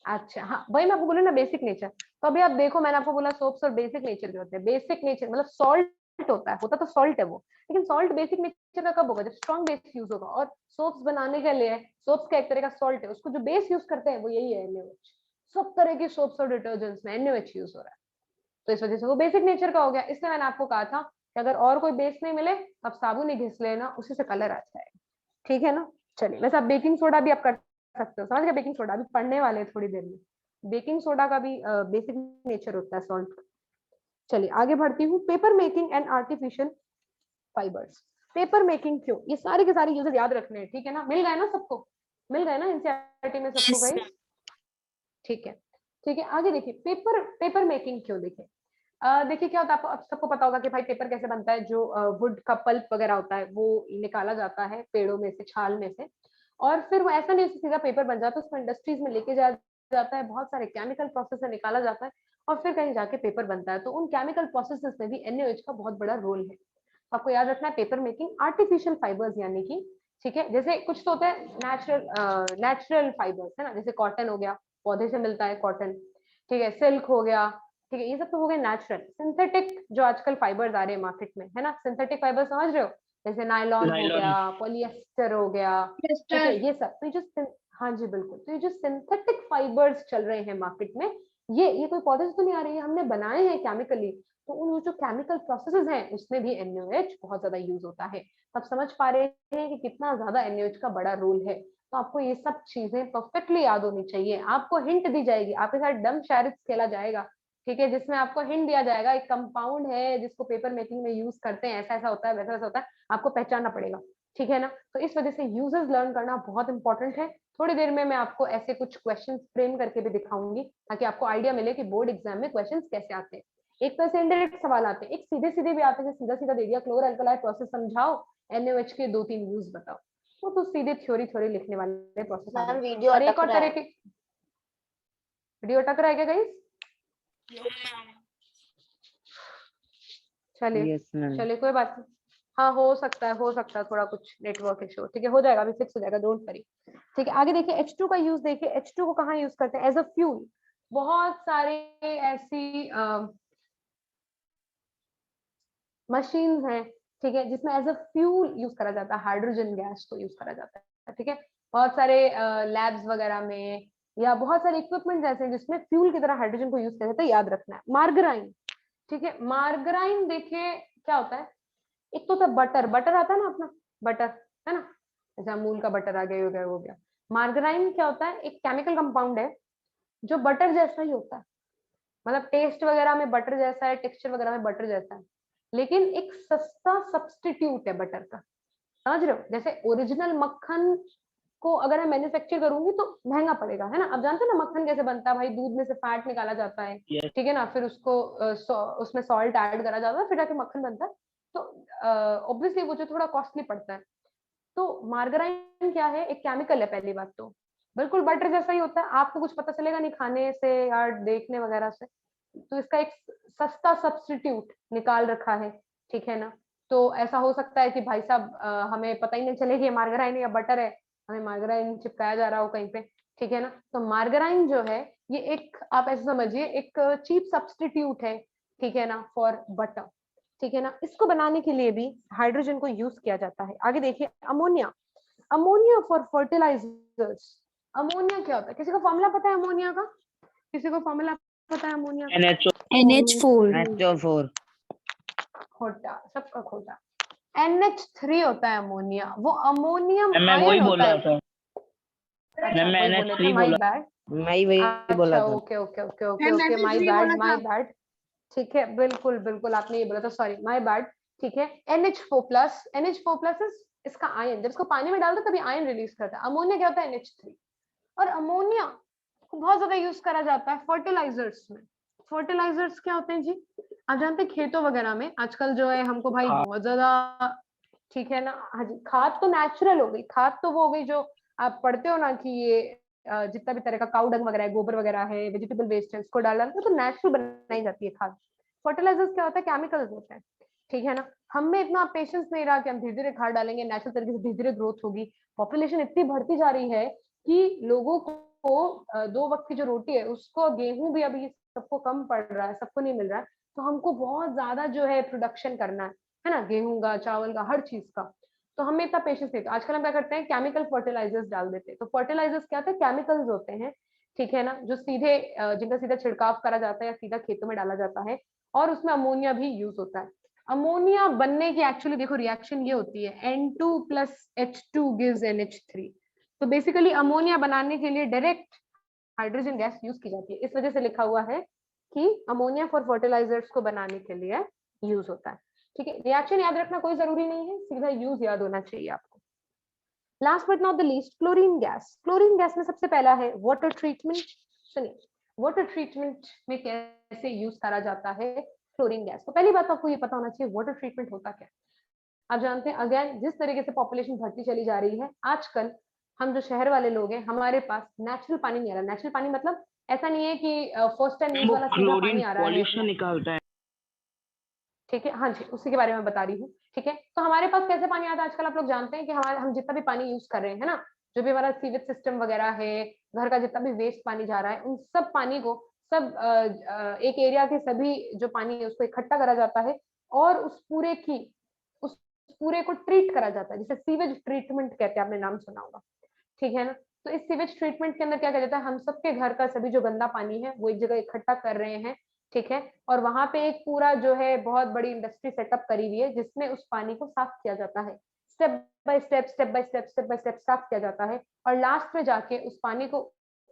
अच्छा हाँ वही मैं आपको बोलूँ ना बेसिक नेचर। तो अभी आप देखो मैंने आपको बोला सोप्स और बेसिक नेचर के होते हैं। बेसिक नेचर मतलब सॉल्ट होता है, होता तो सॉल्ट है वो, लेकिन सॉल्ट बेसिक नेचर का कब होगा, जब स्ट्रॉन्ग बेस यूज होगा। और सोप्स बनाने के लिए सोप्स का एक तरह का सॉल्ट है, उसको जो बेस यूज करते हैं वो यही है NaOH। सब तरह की सोप्स और डिटर्जेंट्स में NaOH यूज हो रहा है, तो इस वजह से वो बेसिक नेचर का हो गया। इसलिए मैंने आपको कहा था कि अगर और कोई बेस नहीं मिले तो आप साबुन ही घिस लेना, उसी से कलर आ जाएगा, ठीक है ना। चलिए वैसे आप बेकिंग सोडा भी आप कर सकते हो, समझ गए, बेकिंग सोडा भी पढ़ने वाले हैं थोड़ी देर में, बेकिंग सोडा का भी बेसिक नेचर होता है सॉल्ट। चलिए आगे बढ़ती हूँ, paper making and artificial fibres. Paper making क्यों, ये सारे के सारे यूजेस याद रखने हैं, ठीक है ना, मिल गए ना सबको, मिल गए ना एनसीईआरटी में सबको गई, ठीक है। ठीक है आगे देखिए पेपर मेकिंग क्यों, देखिए देखिए क्या होता है, आपको अब सबको पता होगा कि भाई पेपर कैसे बनता है। जो वुड का पल्प वगैरह होता है वो निकाला जाता है पेड़ों में से, छाल में से, और फिर वो ऐसा नहीं उससे सीधा पेपर बन जाता है, उसको इंडस्ट्रीज में लेके जाया जाता है, बहुत सारे केमिकल प्रोसेस से निकाला जाता है और फिर कहीं जाके पेपर बनता है। तो उन केमिकल प्रोसेसेस में भी NaOH का बहुत बड़ा रोल है। तो आपको याद रखना है पेपर मेकिंग आर्टिफिशियल फाइबर्स यानी कि, ठीक है, जैसे कुछ तो होता है नेचुरल फाइबर्स, है ना, जैसे कॉटन हो गया, पौधे से मिलता है कॉटन, ठीक है, सिल्क हो गया, ठीक है, ये सब तो हो गए नेचुरल। सिंथेटिक जो आजकल फाइबर्स आ रहे हैं मार्केट में, है ना, सिंथेटिक फाइबर समझ रहे हो, जैसे नायलॉन हो नायलॉन। गया, पॉलिएस्टर हो गया, ठीक है, ये सब। तो ये जो हाँ जी बिल्कुल, तो ये जो सिंथेटिक फाइबर्स चल रहे हैं मार्केट में, ये कोई पौधे से तो नहीं आ रही है, हमने बनाए हैं केमिकली। तो उन जो केमिकल प्रोसेसेस हैं उसमें भी NaOH बहुत ज्यादा यूज होता है। तब समझ पा रहे हैं कि कितना ज्यादा NaOH का बड़ा रोल है। तो आपको ये सब चीजें परफेक्टली याद होनी चाहिए। आपको हिंट दी जाएगी, आपके साथ डम शायरित खेला जाएगा, ठीक है, जिसमें आपको हिंट दिया जाएगा एक कंपाउंड है जिसको पेपर मेकिंग में यूज करते हैं, ऐसा ऐसा होता है, वैसा वैसा होता है, आपको पहचानना पड़ेगा, ठीक है ना। तो इस वजह से यूजर्स लर्न करना बहुत इंपॉर्टेंट है। थोड़ी देर में मैं आपको ऐसे कुछ क्वेश्चंस फ्रेम करके भी दिखाऊंगी ताकि आपको आइडिया मिले कि बोर्ड एग्जाम में क्वेश्चंस कैसे आते हैं। एक तो ऐसे इनडायरेक्ट सवाल आते हैं, एक सीधे सीधे भी आते हैं, सीधा सीधा दे दिया क्लोर अल्कली प्रोसेस समझाओ, NaOH के 2-3 यूज बताओ, वो तो सीधे थ्योरी थ्योरी लिखने वाले प्रोसेस आ मैम गए। वीडियो और एक अटक और रहा तरह है। के वीडियो अटक रहा है क्या गाइस? चलिए यस मैम। चलिए कोई बात नहीं। हाँ हो सकता है थोड़ा कुछ नेटवर्क इशू, ठीक है, हो जाएगा, अभी फिक्स हो जाएगा, डोंट वरी। ठीक है, आगे देखिए H2 का यूज देखिए, H2 को कहाँ यूज करते हैं एज अ फ्यूल। बहुत सारे ऐसी मशीन्स हैं, ठीक है, जिसमें एज अ फ्यूल यूज करा जाता है, हाइड्रोजन गैस को यूज करा जाता है, ठीक है। बहुत सारे लैब्स वगैरह में या बहुत सारे इक्विपमेंट ऐसे हैं जिसमें फ्यूल की तरह हाइड्रोजन को यूज किया जाता है, याद रखना है। मार्गराइन, ठीक है, मार्गराइन देखिए क्या होता है, एक तो बटर, बटर आता है ना अपना, बटर, है ना, जैसे अमूल का बटर आ गया, हो गया। मार्गराइन क्या होता है, एक केमिकल कंपाउंड है जो बटर जैसा ही होता है, मतलब टेस्ट वगैरह में बटर जैसा है, टेक्सचर वगैरह में बटर जैसा है, लेकिन एक सस्ता सब्सटीट्यूट है बटर का, समझ रहे हो। जैसे ओरिजिनल मक्खन को अगर मैं मैन्युफैक्चर करूंगी तो महंगा पड़ेगा, है ना। अब जानते हैं ना मक्खन कैसे बनता है, भाई दूध में से फैट निकाला जाता है, यस। ठीक है ना, फिर उसको उसमें सॉल्ट ऐड करा जाता है, फिर जाके मक्खन बनता है। तो ऑब्वियसली वो जो थोड़ा कॉस्टली पड़ता है। तो मार्गराइन क्या है, एक केमिकल है पहली बात तो, बिल्कुल बटर जैसा ही होता है, आपको कुछ पता चलेगा नहीं खाने से या देखने वगैरह से। तो इसका एक सस्ता सब्स्टिट्यूट निकाल रखा है, ठीक है ना। तो ऐसा हो सकता है कि भाई साहब हमें पता ही नहीं चले कि ये मार्गराइन या बटर है, हमें मार्गराइन चिपकाया जा रहा हो कहीं पे, ठीक है ना। तो मार्गराइन जो है ये एक, आप ऐसे समझिए, एक चीप सब्स्टिट्यूट है, ठीक है ना, फॉर बटर, ठीक है ना। इसको बनाने के लिए भी हाइड्रोजन को यूज किया जाता है। आगे देखिए ammonia, ammonia for fertilisers. Ammonia क्या होता है, किसी को फॉर्मूला पता है अमोनिया का? किसी को फॉर्मूला पता है अमोनिया का? NHO। NH4 NHO4। खोटा, सबका खोटा। NH3 होता है अमोनिया, वो अमोनियम मैं वही आयन होता बोला है। था। अच्छा मैं वही बोले थे, NH3 माय बोला। बैड। मैं ही वही बोला अच्छा था। Okay okay okay okay okay, my bad my bad, ठीक है, बिल्कुल बिल्कुल आपने ये बोला था, सॉरी माय बैड, ठीक है। NH4 प्लस, NH4 प्लस इसका आयन, जब इसको पानी में डालते तभी आयन रिलीज करता है। अमोनिया क्या होता है, NH3। और अमोनिया को बहुत ज्यादा यूज करा जाता है फर्टिलाइजर्स में। फर्टिलाइजर्स क्या होते हैं जी, आप जानते हैं खेतों वगैरह में आजकल जो है हमको भाई हाँ। बहुत ज्यादा, ठीक है ना, हाँ जी, खाद तो नेचुरल हो गई, खाद तो वो हो गई जो आप पढ़ते हो ना कि ये जितना भी तरह का काउ डंग वगैरह है, गोबर वगैरह है, वेजिटेबल वेस्ट है, उसको डालना तो नेचुरल बनाई जाती है खाद। फर्टिलाइजर्स क्या होता है, केमिकल्स होते हैं, ठीक है ना। हम में इतना पेशेंस नहीं रहा कि हम धीरे धीरे खाद डालेंगे, नेचुरल तरीके से धीरे धीरे ग्रोथ होगी। पॉपुलेशन इतनी बढ़ती जा रही है कि लोगों को 2 वक्त की जो रोटी है उसको, गेहूं भी अभी सबको कम पड़ रहा है, सबको नहीं मिल रहा है। तो हमको बहुत ज्यादा जो है प्रोडक्शन करना है ना, गेहूं का, चावल का, हर चीज का। तो हमें इतना पेशेंस नहीं, तो आजकल हम क्या करते हैं, केमिकल फर्टिलाइजर्स डाल देते हैं। तो फर्टिलाइजर्स क्या होते हैं, केमिकल्स होते हैं, ठीक है ना, जो सीधे जिनका सीधा छिड़काव करा जाता है या सीधा खेतों में डाला जाता है। और उसमें अमोनिया भी यूज होता है। अमोनिया बनने की एक्चुअली देखो रिएक्शन ये होती है, N2 + H2 gives NH3। तो बेसिकली अमोनिया बनाने के लिए डायरेक्ट हाइड्रोजन गैस यूज की जाती है, इस वजह से लिखा हुआ है कि अमोनिया फॉर फर्टिलाइजर्स को बनाने के लिए यूज होता है, ठीक है। रिएक्शन याद रखना कोई जरूरी नहीं है, सीधा यूज याद होना चाहिए आपको। Last but not the least, chlorine gas. Chlorine gas में सबसे पहला है वाटर ट्रीटमेंट। सुनिए, वाटर ट्रीटमेंट में कैसे यूज करा जाता है। Chlorine gas. तो पहली बात तो आपको ये पता होना चाहिए वाटर ट्रीटमेंट होता क्या है। आप जानते हैं अगेन जिस तरीके से पॉपुलेशन बढ़ती चली जा रही है आजकल, हम जो शहर वाले लोग हैं हमारे पास नेचुरल पानी नहीं आ रहा। नेचुरल पानी मतलब ऐसा नहीं है कि फर्स्ट टाइम यूज वाला सीधा पानी आ रहा है, पॉल्यूशन निकालता है। ठीक है। हाँ जी, उसी के बारे में बता रही हूँ, ठीक है। तो हमारे पास कैसे पानी आता है आजकल, आप लोग जानते हैं कि हमारे हम जितना भी पानी यूज कर रहे हैं ना, जो भी हमारा सीवेज सिस्टम वगैरह है, घर का जितना भी वेस्ट पानी जा रहा है, उन सब पानी को सब एक एरिया के सभी जो पानी है उसको इकट्ठा करा जाता है और उस पूरे को ट्रीट करा जाता है, जिसे सीवेज ट्रीटमेंट कहते हैं, आपने नाम सुना होगा, ठीक है ना। तो इस सीवेज ट्रीटमेंट के अंदर क्या किया जाता है, हम सबके घर का सभी जो गंदा पानी है वो एक जगह इकट्ठा कर रहे हैं, ठीक है। और वहां पे एक पूरा जो है बहुत बड़ी इंडस्ट्री सेटअप करी हुई है जिसमें उस पानी को साफ किया जाता है, स्टेप बाय स्टेप साफ किया जाता है और लास्ट में जाके उस पानी को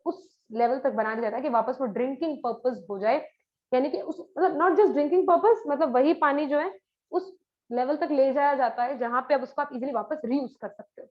उस लेवल तक बना दिया जाता है कि वापस वो ड्रिंकिंग पर्पस हो जाए। यानी कि उस मतलब नॉट जस्ट ड्रिंकिंग पर्पस, मतलब वही पानी जो है उस लेवल तक ले जाया जाता है जहां पे अब उसको आप इजीली वापस रीयूज कर सकते हो,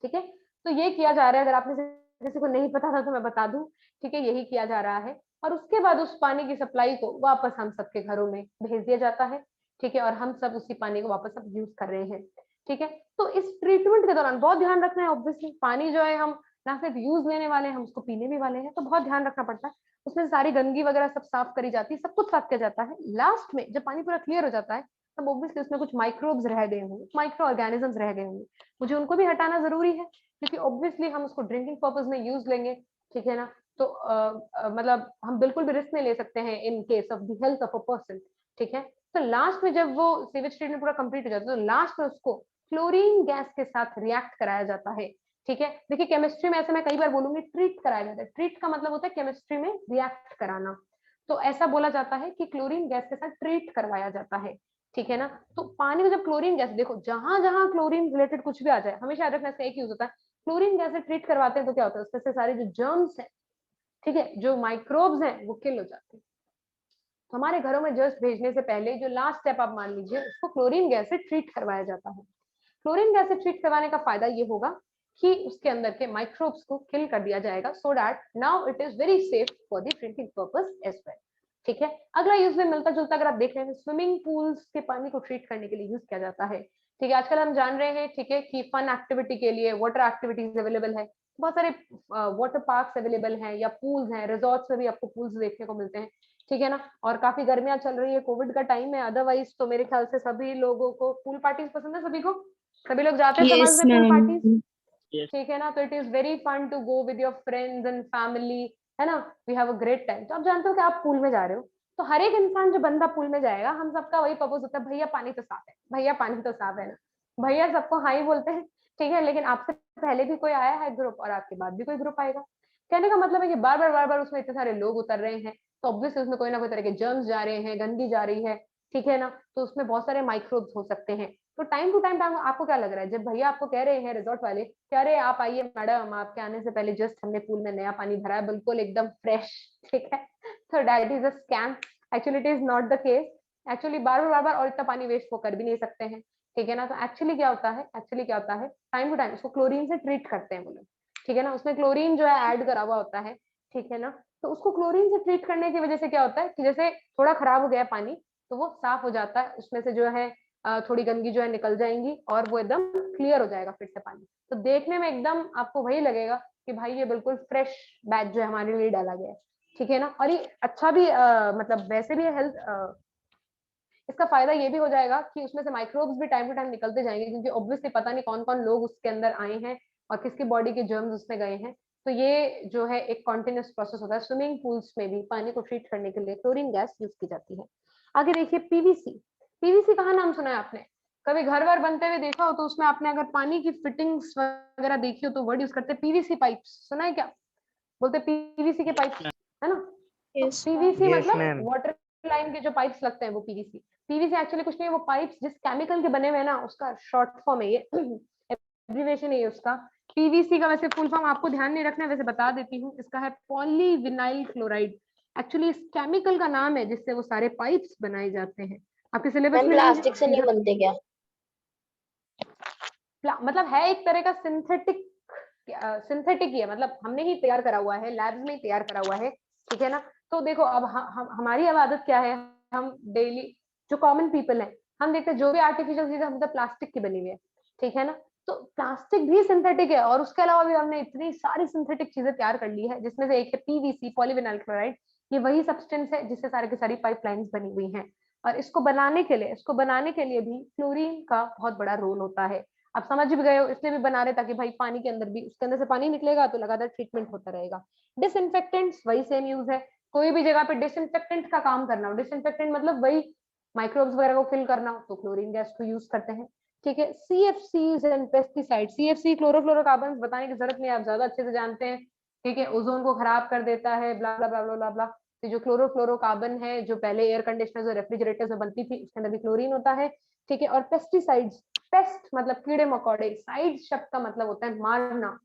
ठीक है। तो ये किया जा रहा है, अगर आपने किसी को नहीं पता था तो मैं बता दूं, ठीक है, यही किया जा रहा है। और उसके बाद उस पानी की सप्लाई को वापस हम सबके घरों में भेज दिया जाता है, ठीक है, और हम सब उसी पानी को वापस अब यूज कर रहे हैं, ठीक है। तो इस ट्रीटमेंट के दौरान बहुत ध्यान रखना है, ऑब्वियसली पानी जो है हम ना सिर्फ यूज लेने वाले हैं, हम उसको पीने भी वाले हैं, तो बहुत ध्यान रखना पड़ता है। उसमें सारी गंदगी वगैरह सब साफ करी जाती है, सब कुछ साफ किया जाता है। लास्ट में जब पानी पूरा क्लियर हो जाता है तब ऑब्वियसली उसमें कुछ माइक्रोब्स रह गए होंगे, माइक्रो ऑर्गेनिजम्स रह गए होंगे, मुझे उनको भी हटाना जरूरी है क्योंकि ऑब्वियसली हम उसको ड्रिंकिंग पर्पस में यूज लेंगे, ठीक है ना। तो मतलब हम बिल्कुल भी रिस्क नहीं ले सकते हैं in case of the health of a person, ठीक है। तो लास्ट में जब वो सीवेज ट्रीटमेंट पूरा कंप्लीट हो जाता है तो लास्ट में उसको क्लोरीन गैस के साथ रिएक्ट कराया जाता है, ठीक है। देखिए केमिस्ट्री में ऐसे मैं कई बार बोलूंगी ट्रीट कराया जाता है, ट्रीट का मतलब होता है केमिस्ट्री में रिएक्ट कराना, तो ऐसा बोला जाता है कि क्लोरीन गैस के साथ ट्रीट करवाया जाता है, ठीक है ना। तो पानी में जब क्लोरीन गैस, देखो जहां जहां क्लोरीन रिलेटेड कुछ भी आ जाए हमेशा याद रखना, इसका एक यूज होता है, क्लोरीन गैस से ट्रीट करवाते हैं तो क्या होता है उसमें से सारे जो जर्म्स हैं, ठीक है, जो माइक्रोब्स हैं वो किल हो जाते हैं। तो हमारे घरों में जस्ट भेजने से पहले जो लास्ट स्टेप आप मान लीजिए उसको क्लोरीन गैस से ट्रीट करवाया जाता है। क्लोरीन गैस से ट्रीट करवाने का फायदा ये होगा कि उसके अंदर के माइक्रोब्स को किल कर दिया जाएगा so that now it is very safe for the drinking purpose as well, ठीक है। अगला यूज में मिलता जुलता अगर आप देख रहे हैं स्विमिंग पूल्स के पानी को ट्रीट करने के लिए यूज किया जाता है, ठीक है। आजकल हम जान रहे हैं, ठीक है, कि फन एक्टिविटी के लिए वाटर एक्टिविटीज अवेलेबल है, बहुत सारे वाटर पार्क्स अवेलेबल हैं या पूल्स हैं, रिजॉर्ट्स में भी आपको पूल्स देखने को मिलते हैं, ठीक है ना। और काफी गर्मियां चल रही है, कोविड का टाइम है, अदरवाइज तो मेरे ख्याल से सभी लोगों को पूल पार्टीज पसंद है, सभी को, सभी लोग जाते हैं Yes, समर्स में पूल पार्टीज, ma'am. ठीक है ना। तो it is very fun to go with your friends and family, है ना, we have a great time. तो आप जानते हो कि आप पूल में जा रहे हो तो हर एक इंसान जो बंदा पूल में जाएगा हम सबका वही पर्पस होता है, भैया पानी तो साफ है, भैया पानी तो साफ है ना, भैया सबको हाई बोलते हैं, ठीक है। लेकिन आपसे पहले भी कोई आया है ग्रुप और आपके बाद भी कोई ग्रुप आएगा, कहने का मतलब है कि बार बार उसमें इतने सारे लोग उतर रहे हैं तो ऑब्वियसली उसमें कोई ना कोई तरह के जर्म्स जा रहे हैं, गंदगी जा रही है, ठीक है ना। तो उसमें बहुत सारे माइक्रोब्स हो सकते हैं। तो टाइम टू टाइम आपको क्या लग रहा है जब भैया आपको कह रहे हैं रिजॉर्ट वाले कि अरे आप आइए मैडम, आपके आने से पहले जस्ट हमने पूल में नया पानी भरा है बिल्कुल एकदम फ्रेश, ठीक है, तो that is a scam, actually it is not the case. Actually बार बार और इतना पानी वेस्ट वो कर भी नहीं सकते हैं, ठीक है ना। तो एक्चुअली क्या होता है, एक्चुअली क्या होता है, टाइम टू टाइम उसको क्लोरीन से ट्रीट करते हैं वो लोग, ठीक है ना। उसमें क्लोरीन जो है ऐड करा हुआ होता है, ठीक है ना। तो उसको क्लोरीन से ट्रीट करने की वजह से क्या होता है कि जैसे थोड़ा खराब हो गया पानी तो वो साफ हो जाता है, उसमें से जो है थोड़ी गंदगी जो है निकल जाएंगी और वो एकदम क्लियर हो जाएगा फिर से पानी। तो देखने में एकदम आपको वही लगेगा कि भाई ये बिल्कुल फ्रेश बैच जो है हमारे लिए डाला गया है, ठीक है ना। और ये अच्छा भी मतलब वैसे भी हेल्थ, इसका फायदा ये भी हो जाएगा कि उसमें से माइक्रोब्स भी टाइम टू टाइम निकलते जाएंगे क्योंकि ऑब्वियसली पता नहीं कौन कौन लोग उसके अंदर आए हैं और किसकी बॉडी के जर्म्स उसमें गए हैं। तो ये जो है एक कॉन्टिन्यूस प्रोसेस होता है। स्विमिंग पूल्स में भी पानी को ट्रीट करने के लिए क्लोरीन गैस यूज की जाती है। आगे देखिए पीवीसी। पीवीसी कहाँ नाम सुना है आपने, कभी घर वर बनते हुए देखा हो तो उसमें आपने अगर पानी की फिटिंग्स वगैरह देखी हो तो वर्ड यूज करते हैं पीवीसी पाइप्स, सुना है क्या, बोलते पीवीसी के पाइप्स, है ना। तो Yes, ma'am. पीवीसी यस मतलब मैम। वाटर लाइन के जो पाइप्स लगते हैं वो पीवीसी। पीवीसी एक्चुअली कुछ नहीं है, वो पाइप्स जिस केमिकल के बने हुए हैं ना उसका शॉर्ट फॉर्म है ये, एब्रिविएशन है उसका। पीवीसी का वैसे फुल फॉर्म आपको ध्यान नहीं रखना है, वैसे बता देती हूँ, इसका है पॉलीविनाइल क्लोराइड। एक्चुअली इस केमिकल का नाम है जिससे वो सारे पाइप्स बनाए जाते हैं, आपके सिलेबस मैम में नहीं है। प्लास्टिक से नहीं बनते क्या? मतलब है एक तरह का सिंथेटिक, सिंथेटिक ही है, मतलब हमने ही तैयार करा हुआ है, लैब्स में ही तैयार करा हुआ है, ठीक है ना। तो देखो अब हमारी अब आदत क्या है, हम डेली जो कॉमन पीपल है, हम देखते हैं जो भी आर्टिफिशियल चीजें हम तो प्लास्टिक की बनी हुई है, ठीक है ना। तो प्लास्टिक भी सिंथेटिक है और उसके अलावा भी हमने इतनी सारी सिंथेटिक चीजें तैयार कर ली है, जिसमें से एक है पीवीसी, पॉलीविनाइल क्लोराइड। ये वही सब्सटेंस है जिससे सारी की सारी पाइपलाइंस बनी हुई हैं। और इसको बनाने के लिए भी क्लोरीन का बहुत बड़ा रोल होता है। आप समझ भी गए हो, इसलिए भी बना रहे ताकि भाई पानी के अंदर भी, उसके अंदर से पानी निकलेगा तो लगातार ट्रीटमेंट होता रहेगा। डिसइंफेक्टेंट्स वही सेम यूज है। कोई भी जगह पे डिसइंफेक्टेंट का काम करना हो, डिसइंफेक्टेंट मतलब वही माइक्रोब्स वगैरह को किल करना हो, तो क्लोरीन गैस को यूज करते हैं, ठीक है। CFCs and pesticide, CFC chlorofluorocarbon बताने की जरूरत नहीं है, आप ज्यादा अच्छे से जानते हैं, ठीक है। ओजोन को खराब कर देता है, ब्ला ब्ला ब्ला ब्ला ब्ला ब्ला। तो जो क्लोरोफ्लोरोकार्बन है, जो पहले एयर कंडीशनर्स और रेफ्रिजरेटर्स में बनती थी, उसके अंदर भी क्लोरीन होता है, ठीक है। और पेस्टिसाइड्स, पेस्ट मतलब कीड़े मकोड़े, साइड शब्द का मतलब होता है मारना।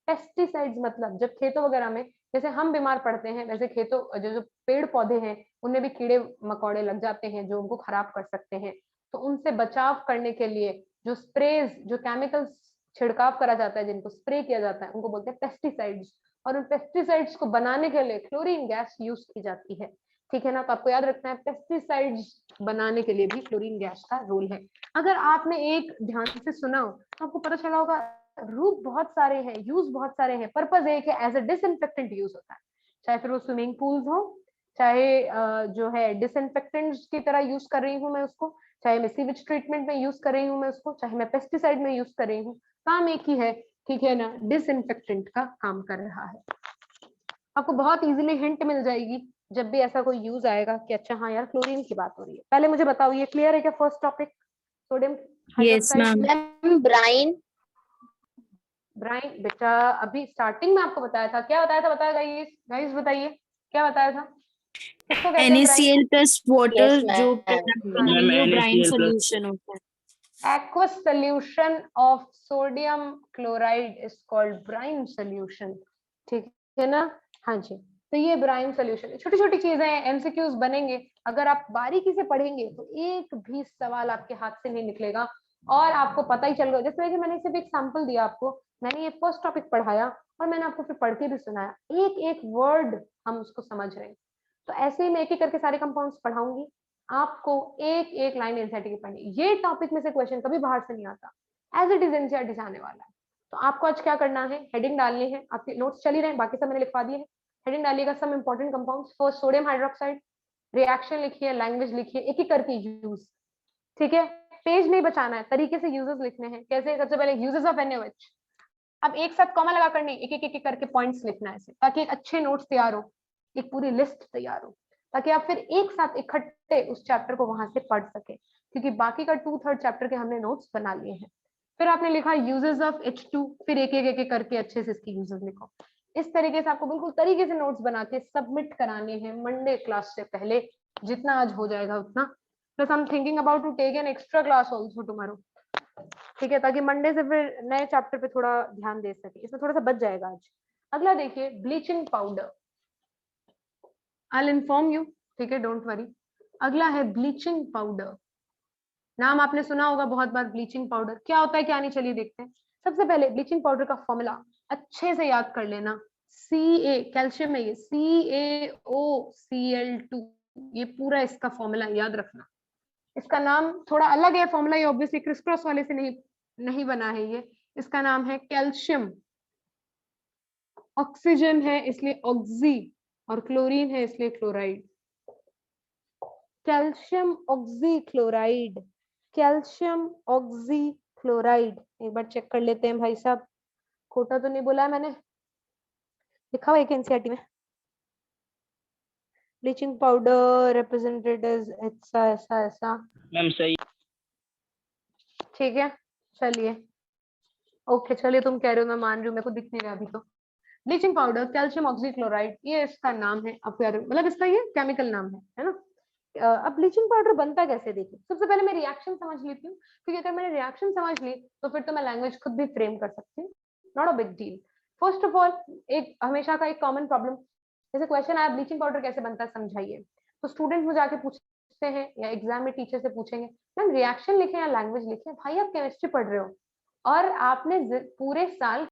पेस्टिसाइड्स मतलब जब खेतों वगैरह में जैसे हम बीमार पड़ते हैं, वैसे खेतों जो जो पेड़ पौधे हैं उनमें भी कीड़े मकोड़े लग जाते हैं जो उनको खराब कर सकते हैं। तो उनसे बचाव करने के लिए जो स्प्रेज, जो केमिकल्स छिड़काव करा जाता है, जिनको स्प्रे किया जाता है, उनको बोलते हैं पेस्टिसाइड्स। और उन पेस्टिसाइड्स को बनाने के लिए क्लोरीन गैस यूज की जाती है, ठीक है ना। तो आपको याद रखना है पेस्टिसाइड्स बनाने के लिए भी क्लोरीन गैस का रोल है। अगर आपने एक ध्यान से सुना हो तो आपको पता चला होगा रूप बहुत सारे हैं, यूज बहुत सारे हैं, पर्पज एक है, एज ए डिसइंफेक्टेंट यूज होता है। चाहे फिर वो स्विमिंग पूल्स हो, चाहे जो है डिसइंफेक्टेंट्स की तरह यूज कर रही हूँ मैं उसको, चाहे मैं सीवेज ट्रीटमेंट में यूज कर रही हूँ मैं उसको, चाहे मैं पेस्टिसाइड में यूज कर रही हूँ, काम एक ही है, ठीक है ना, डिसइंफेक्टेंट का काम कर रहा है। आपको बहुत इजीली हिंट मिल जाएगी जब भी ऐसा कोई यूज आएगा कि अच्छा हाँ यार क्लोरीन की बात हो रही है। पहले मुझे बताओ ये क्लियर है क्या first topic, sodium hydroxide? Ma'am brine, brine बेटा अभी स्टार्टिंग में आपको बताया था, क्या बताया था, बताया गाइस, गाइस बताइए क्या बताया था, किसको कहते हैं brine? NaCl plus water yes जो मैम, प्रोडक्ट हाँ बना रही है वो ब्राइन NaCl plus सोल्यूशन होता है। aqueous solution of sodium chloride is called brine solution, ठीक है ना। हाँ जी, तो ये ब्राइन सोल्यूशन, छोटी छोटी चीजें हैं, एमसीक्यूज बनेंगे, अगर आप बारीकी से पढ़ेंगे तो एक भी सवाल आपके हाथ से नहीं निकलेगा और आपको पता ही चल गया। जैसे कि मैंने सिर्फ एक सैंपल दिया आपको, मैंने ये फर्स्ट टॉपिक पढ़ाया और मैंने आपको फिर पढ़ के भी सुनाया, एक एक वर्ड हम उसको समझ रहे हैं। तो ऐसे ही मैं एक एक करके सारे कंपाउंड्स पढ़ाऊंगी, आपको एक एक लाइन एनसीईआरटी की पढ़नी। ये टॉपिक में से क्वेश्चन कभी बाहर से नहीं आता, एज इट इज एनसीईआरटी से आने वाला है। तो आपको आज क्या करना है, हेडिंग डालनी है, आपके नोट्स चल ही रहे हैं, बाकी सब मैंने लिखवा दिए हैं। हेडिंग डालिएगा some important compounds, first sodium hydroxide, reaction लिखिए, लैंग्वेज लिखिए, एक एक करके यूज, ठीक है। पेज नहीं बचाना है, तरीके से यूजेस लिखने हैं। कैसे? सबसे पहले यूजेस ऑफ NaOH, अब एक साथ कॉमा लगा कर नहीं, एक एक करके पॉइंट्स लिखना है, ताकि एक अच्छे नोट्स तैयार हो, एक पूरी लिस्ट तैयार हो, ताकि आप फिर एक साथ इकट्ठे उस चैप्टर को वहां से पढ़ सके, क्योंकि बाकी का 2/3 चैप्टर के हमने नोट्स बना लिए हैं। फिर आपने लिखा यूजेस ऑफ H2, फिर एक एक करके अच्छे से इसकी यूजेस लिखो। इस तरीके से आपको बिल्कुल तरीके से नोट्स बना के सबमिट कराने हैं मंडे क्लास से पहले, जितना आज हो जाएगा उतना। Plus I am thinking about to take an extra class also tomorrow, ठीक है, ताकि मंडे से फिर नए चैप्टर पे थोड़ा ध्यान दे सके, इसमें थोड़ा सा बच जाएगा आज। अगला देखिए bleaching powder, I will inform you, ठीक है, डोंट वरी। अगला है ब्लीचिंग पाउडर, नाम आपने सुना होगा बहुत बार, ब्लीचिंग पाउडर क्या होता है क्या नहीं, चलिए देखते हैं। सबसे पहले ब्लीचिंग पाउडर का फॉर्मूला अच्छे से याद कर लेना, Ca कैल्शियम है ये, CaOCl2, ये पूरा इसका फॉर्मूला याद रखना। इसका नाम थोड़ा अलग है फॉर्मूला, ये ऑब्वियसली क्रिस क्रॉस वाले से नहीं बना है ये, इसका नाम है कैल्शियम, ऑक्सीजन है इसलिए ऑक्सी, और क्लोरीन है इसलिए chloride, calcium oxy chloride, calcium oxy chloride. एक बार चेक कर लेते हैं भाई साहब, खोटा तो नहीं बोला है मैंने, लिखा हुआ है एनसीईआरटी में, ब्लीचिंग पाउडर रिप्रेजेंटेड एज ऐसा ऐसा ऐसा, मैम सही। ठीक है चलिए, ओके चलिए, तुम कह रहे हो मैं मान रही हूँ, मेरे को दिख नहीं रहा अभी तो। ब्लीचिंग पाउडर कैल्शियम ऑक्सीक्लोराइड, ये इसका नाम है, आपको याद मतलब इसका ये केमिकल नाम है ना। अब ब्लीचिंग पाउडर बनता कैसे, देखिए सबसे पहले मैं रिएक्शन समझ लेती हूँ, क्योंकि अगर मैंने रिएक्शन समझ ली तो फिर तो मैं लैंग्वेज खुद भी फ्रेम कर सकती हूँ, not a big deal. First of all, एक हमेशा का एक कॉमन प्रॉब्लम, जैसे क्वेश्चन आया ब्लीचिंग पाउडर कैसे बनता है समझाइए, तो स्टूडेंट मुझे आके पूछते हैं या एग्जाम में टीचर से पूछेंगे मैम रिएक्शन लिखे या लैंग्वेज लिखे, भाई आप केमिस्ट्री पढ़ रहे हो और आपने पूरे साल